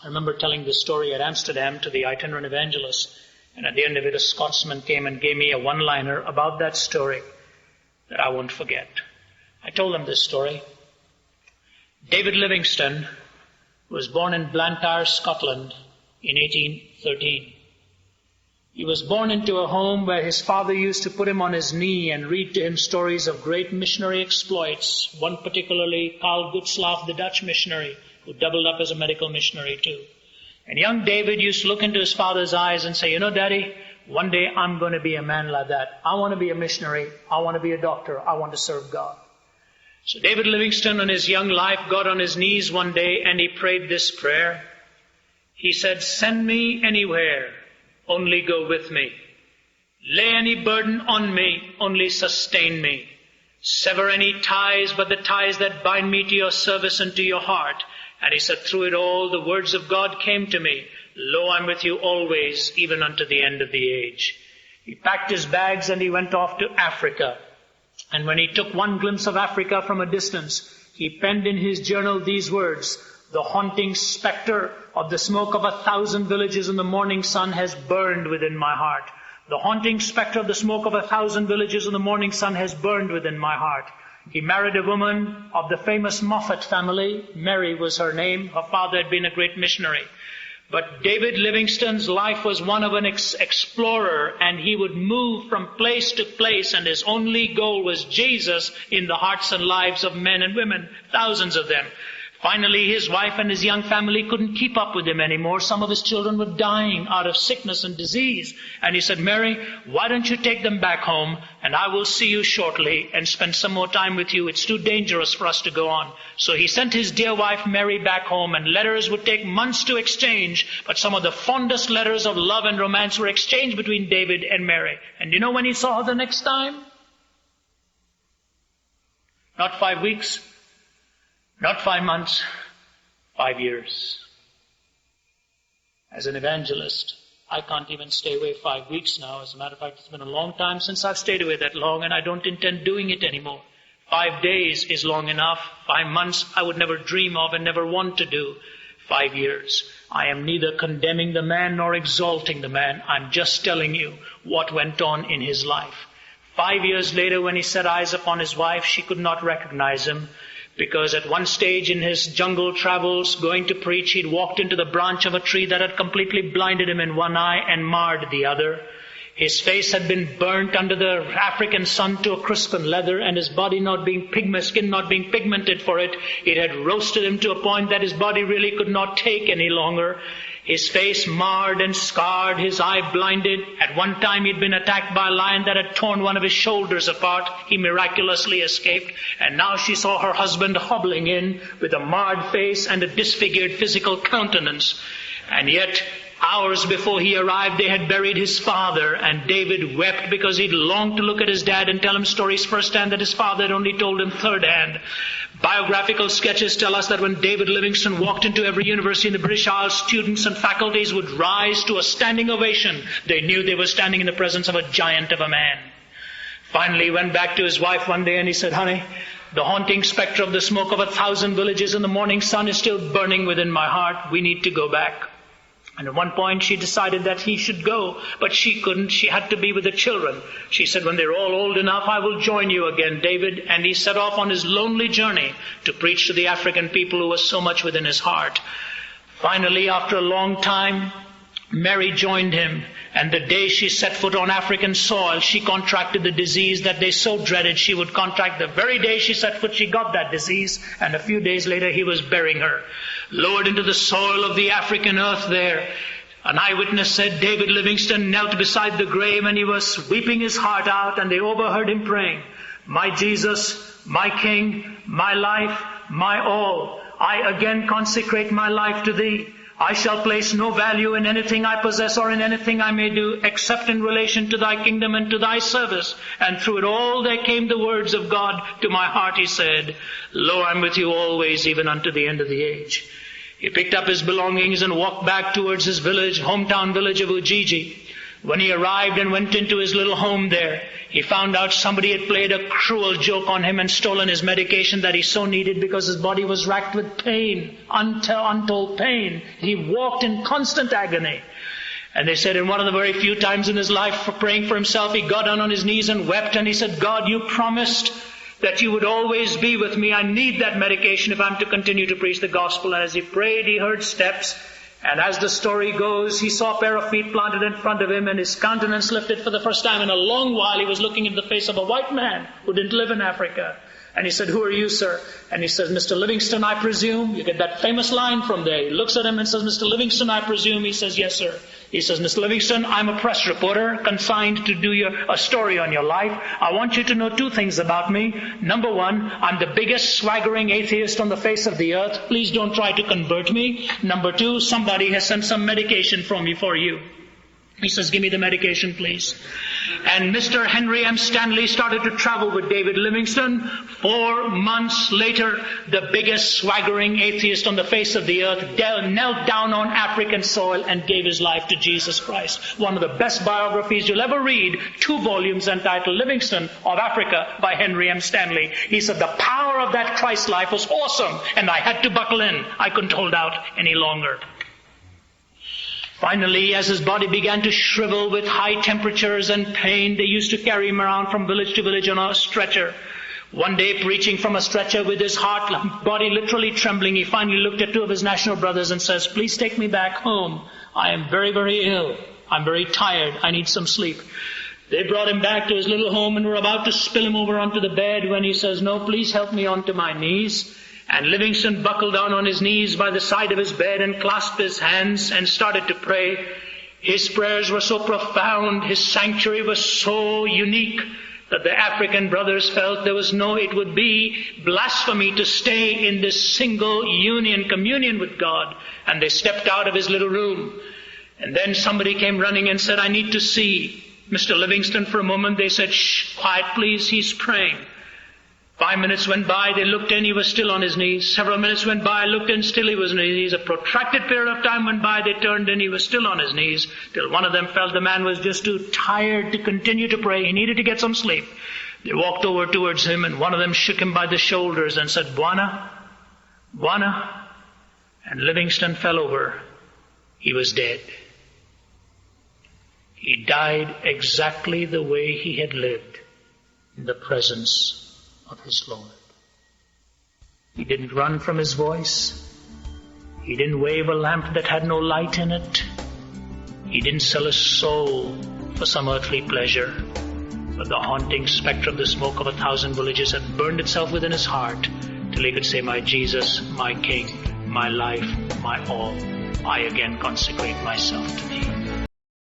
I remember telling this story at Amsterdam to the itinerant evangelist, and at the end of it, a Scotsman came and gave me a one-liner about that story that I won't forget. I told him this story. David Livingstone was born in Blantyre, Scotland in 1813. He was born into a home where his father used to put him on his knee and read to him stories of great missionary exploits, one particularly Carl Gutzlaff, the Dutch missionary, who doubled up as a medical missionary too. And young David used to look into his father's eyes and say, Daddy, one day I'm going to be a man like that. I want to be a missionary. I want to be a doctor. I want to serve God. So David Livingstone in his young life got on his knees one day and he prayed this prayer. He said, send me anywhere, only go with me. Lay any burden on me, only sustain me. Sever any ties but the ties that bind me to your service and to your heart. And he said, through it all, the words of God came to me. Lo, I'm with you always, even unto the end of the age. He packed his bags and he went off to Africa. And when he took one glimpse of Africa from a distance, he penned in his journal these words, the haunting spectre of the smoke of 1,000 villages in the morning sun has burned within my heart. The haunting spectre of the smoke of 1,000 villages in the morning sun has burned within my heart. He married a woman of the famous Moffat family. Mary was her name. Her father had been a great missionary. But David Livingstone's life was one of an explorer, and he would move from place to place, and his only goal was Jesus in the hearts and lives of men and women, thousands of them. Finally, his wife and his young family couldn't keep up with him anymore. Some of his children were dying out of sickness and disease. And he said, Mary, why don't you take them back home, and I will see you shortly and spend some more time with you. It's too dangerous for us to go on. So he sent his dear wife Mary back home, and letters would take months to exchange, but some of the fondest letters of love and romance were exchanged between David and Mary. And you know when he saw her the next time? Not 5 weeks. Not 5 months, 5 years. As an evangelist, I can't even stay away 5 weeks now. As a matter of fact, it's been a long time since I've stayed away that long, and I don't intend doing it anymore. 5 days is long enough. 5 months I would never dream of and never want to do. 5 years. I am neither condemning the man nor exalting the man. I'm just telling you what went on in his life. 5 years later, when he set eyes upon his wife, she could not recognize him. Because at one stage in his jungle travels, going to preach, he'd walked into the branch of a tree that had completely blinded him in one eye and marred the other. His face had been burnt under the African sun to a crisp and leather, and his body skin not being pigmented for it, it had roasted him to a point that his body really could not take any longer. His face marred and scarred, his eye blinded. At one time he'd been attacked by a lion that had torn one of his shoulders apart. He miraculously escaped. And now she saw her husband hobbling in with a marred face and a disfigured physical countenance. And yet, hours before he arrived, they had buried his father, and David wept because he'd longed to look at his dad and tell him stories firsthand that his father had only told him thirdhand. Biographical sketches tell us that when David Livingstone walked into every university in the British Isles, students and faculties would rise to a standing ovation. They knew they were standing in the presence of a giant of a man. Finally, he went back to his wife one day and he said, honey, the haunting spectre of the smoke of 1,000 villages in the morning sun is still burning within my heart. We need to go back. And at one point she decided that he should go, but she couldn't. She had to be with the children. She said, when they're all old enough, I will join you again, David. And he set off on his lonely journey to preach to the African people who was so much within his heart. Finally, after a long time, Mary joined him. And the day she set foot on African soil, she contracted the disease that they so dreaded she would contract. The very day she set foot, she got that disease. And a few days later, he was burying her. Lowered into the soil of the African earth there, an eyewitness said David Livingstone knelt beside the grave and he was weeping his heart out, and they overheard him praying, my Jesus, my King, my life, my all, I again consecrate my life to Thee. I shall place no value in anything I possess or in anything I may do except in relation to Thy kingdom and to Thy service. And through it all there came the words of God to my heart, he said, Lo, I'm with you always, even unto the end of the age. He picked up his belongings and walked back towards his village, hometown village of Ujiji. When he arrived and went into his little home there, he found out somebody had played a cruel joke on him and stolen his medication that he so needed because his body was racked with pain, untold pain. He walked in constant agony. And they said in one of the very few times in his life for praying for himself, he got down on his knees and wept, and he said, God, you promised that you would always be with me. I need that medication if I'm to continue to preach the gospel. And as he prayed, he heard steps. And as the story goes, he saw a pair of feet planted in front of him, and his countenance lifted for the first time in a long while. He was looking into the face of a white man who didn't live in Africa. And he said, who are you, sir? And he says, Mr. Livingstone, I presume. You get that famous line from there. He looks at him and says, Mr. Livingstone, I presume. He says, yes, sir. He says, Mr. Livingstone, I'm a press reporter consigned to do a story on your life. I want you to know two things about me. Number one, I'm the biggest swaggering atheist on the face of the earth. Please don't try to convert me. Number two, somebody has sent some medication for me for you. He says, give me the medication, please. And Mr. Henry M. Stanley started to travel with David Livingstone. 4 months later, the biggest swaggering atheist on the face of the earth knelt down on African soil and gave his life to Jesus Christ. One of the best biographies you'll ever read, 2 volumes entitled Livingstone of Africa by Henry M. Stanley. He said, the power of that Christ life was awesome, and I had to buckle in. I couldn't hold out any longer. Finally, as his body began to shrivel with high temperatures and pain, they used to carry him around from village to village on a stretcher. One day, preaching from a stretcher with his body literally trembling, he finally looked at 2 of his national brothers and says, please take me back home. I am very, very ill. I'm very tired. I need some sleep. They brought him back to his little home and were about to spill him over onto the bed when he says, no, please help me onto my knees. And Livingstone buckled down on his knees by the side of his bed and clasped his hands and started to pray. His prayers were so profound, his sanctuary was so unique, that the African brothers felt it would be blasphemy to stay in this single communion with God. And they stepped out of his little room. And then somebody came running and said, I need to see Mr. Livingstone for a moment. They said, shh, quiet please, he's praying. 5 minutes went by, they looked in, he was still on his knees. Several minutes went by, looked in, still he was on his knees. A protracted period of time went by, they turned in, he was still on his knees. Till one of them felt the man was just too tired to continue to pray. He needed to get some sleep. They walked over towards him, and one of them shook him by the shoulders and said, Bwana, Bwana. And Livingstone fell over. He was dead. He died exactly the way he had lived, in the presence of his Lord. He didn't run from his voice. He didn't wave a lamp that had no light in it. He didn't sell his soul for some earthly pleasure. But the haunting spectre of the smoke of 1,000 villages had burned itself within his heart till he could say, my Jesus, my King, my life, my all, I again consecrate myself to thee.